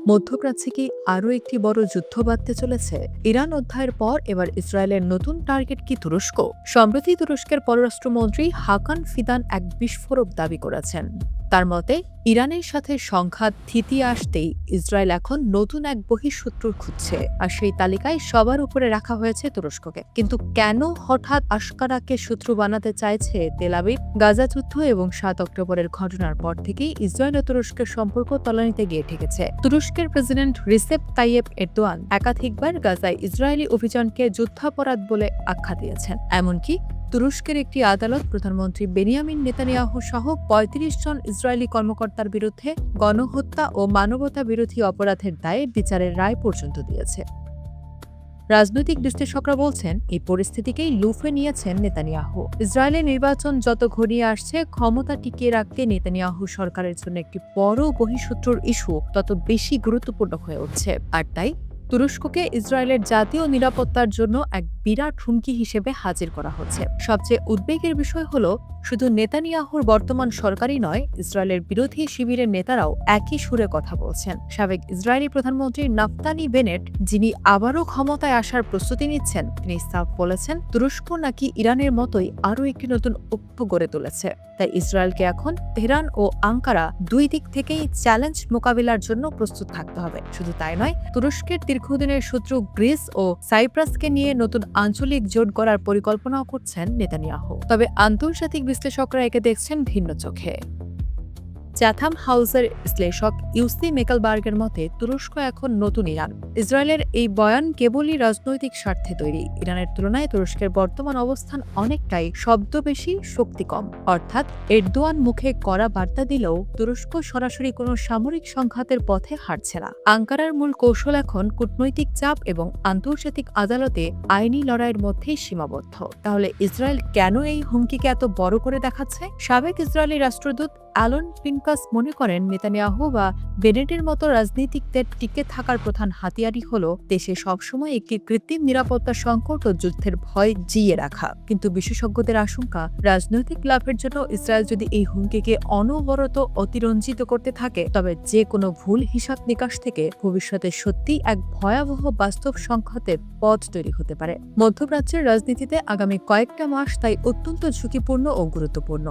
মধ্যপ্রাচ্যে কি আরও একটি বড় যুদ্ধ বাঁধতে চলেছে? ইরান অধ্যায়ের পর এবার ইসরায়েলের নতুন টার্গেট কি তুরস্ক? সম্প্রতি তুরস্কের পররাষ্ট্রমন্ত্রী হাকান ফিদান এক বিস্ফোরক দাবি করেছেন। তার মতে, ইরানের সাথে সংঘাত থিতিয়ে আসতেই ইসরায়েল এখন নতুন এক বহিঃশত্রু খুঁজছে, আর সেই তালিকায় সবার উপরে রাখা হয়েছে তুরস্ককে। কিন্তু কেন হঠাৎ আশকারাকে শত্রু বানাতে চাইছে তেল আবিব? গাজা যুদ্ধ এবং ৭ অক্টোবরের ঘটনার পর থেকেই ইসরায়েল ও তুরস্কের সম্পর্ক তলানিতে গিয়ে ঠেকেছে। তুরস্কের প্রেসিডেন্ট রিসেপ তাইয়েপ এরদোয়ান একাধিকবার গাজায় ইসরায়েলি অভিযানকে যুদ্ধাপরাধ বলে আখ্যা দিয়েছেন। এমনকি তুরস্কের একটি আদালত প্রধানমন্ত্রী বেনিয়ামিন নেতানিয়াহু সহ ৩৫ জন ইসরায়েলি কর্মকর্তার বিরুদ্ধে গণহত্যা ও মানবতা বিরোধী অপরাধের দায়ে বিচারের রায় পর্যন্ত দিয়েছে। রাজনৈতিক বিশ্লেষকরা বলছেন, এই পরিস্থিতিকেই লুফে নিয়েছেন নেতানিয়াহু। ইসরায়েলের নির্বাচন যত ঘনিয়ে আসছে, ক্ষমতা টিকিয়ে রাখতে নেতানিয়াহু সরকারের জন্য একটি বড় বহিঃশত্রুর ইস্যু তত বেশি গুরুত্বপূর্ণ হয়ে উঠছে। আর তাই তুরস্ককে ইসরায়েলের জাতীয় নিরাপত্তার জন্য এক বিরাট হুমকি হিসেবে হাজির করা হচ্ছে। সবচেয়ে উদ্বেগের বিষয় হলো, শুধু নেতানিয়াহুর বর্তমান সরকারই নয়, ইসরায়েলের বিরোধী শিবিরের নেতারাও একই সুরে কথা বলছেন। সাবেক ইসরায়েলি প্রধানমন্ত্রী নাফতালি বেনেট, যিনি আবারও ক্ষমতায় আসার প্রস্তুতি নিচ্ছেন, তিনি সাফ বলেছেন তুরস্ক নাকি ইরানের মতোই আরও একটি নতুন ঐক্য গড়ে তুলেছে। তাই ইসরায়েলকে এখন তেহরান ও আঙ্কারা দুই দিক থেকেই চ্যালেঞ্জ মোকাবিলার জন্য প্রস্তুত থাকতে হবে। শুধু তাই নয়, তুরস্কের দীর্ঘদিনের শত্রু গ্রিস ও সাইপ্রাসকে নিয়ে নতুন আঞ্চলিক জোট গড়ার পরিকল্পনাও করছেন নেতানিয়াহু। তবে আন্তর্জাতিক বিশ্লেষকরা একে দেখছেন ভিন্ন চোখে। চ্যাথাম হাউসের বিশ্লেষক ইউসি মেকালবার্গের মতে, তুরস্ক এখন নতুন ইরান। ইসরায়েলের এই বয়ান কেবলই রাজনৈতিক স্বার্থে তৈরি। ইরানের তুলনায় তুরস্কের বর্তমান অবস্থান অনেকটাই শব্দ বেশি, শক্তি কম। অর্থাৎ এরদোয়ান মুখে কড়া বার্তা দিলেও তুরস্ক সরাসরি কোনো সামরিক সংঘাতের পথে হাঁটছে না। আঙ্কারার মূল কৌশল এখন কূটনৈতিক চাপ এবং আন্তর্জাতিক আদালতে আইনি লড়াইয়ের মধ্যেই সীমাবদ্ধ। তাহলে ইসরায়েল কেন এই হুমকিকে এত বড় করে দেখাচ্ছে? সাবেক ইসরায়েলি রাষ্ট্রদূত অ্যালন পিনকাস মনে করেন, নেতানিয়াহু বা বেনেটের মতো রাজনীতিকদের টিকে থাকার প্রধান হাতিয়ারই হল দেশে সবসময় একটি কৃত্রিম নিরাপত্তা সংকট ও যুদ্ধের ভয় জিইয়ে রাখা। কিন্তু বিশেষজ্ঞদের আশঙ্কা, রাজনৈতিক লাভের জন্য ইসরায়েল যদি এই হুমকিকে অনবরত অতিরঞ্জিত করতে থাকে, তবে যে কোনো ভুল হিসাব নিকাশ থেকে ভবিষ্যতে সত্যিই এক ভয়াবহ বাস্তব সংঘাতের পথ তৈরি হতে পারে। মধ্যপ্রাচ্যের রাজনীতিতে আগামী কয়েকটা মাস তাই অত্যন্ত ঝুঁকিপূর্ণ ও গুরুত্বপূর্ণ।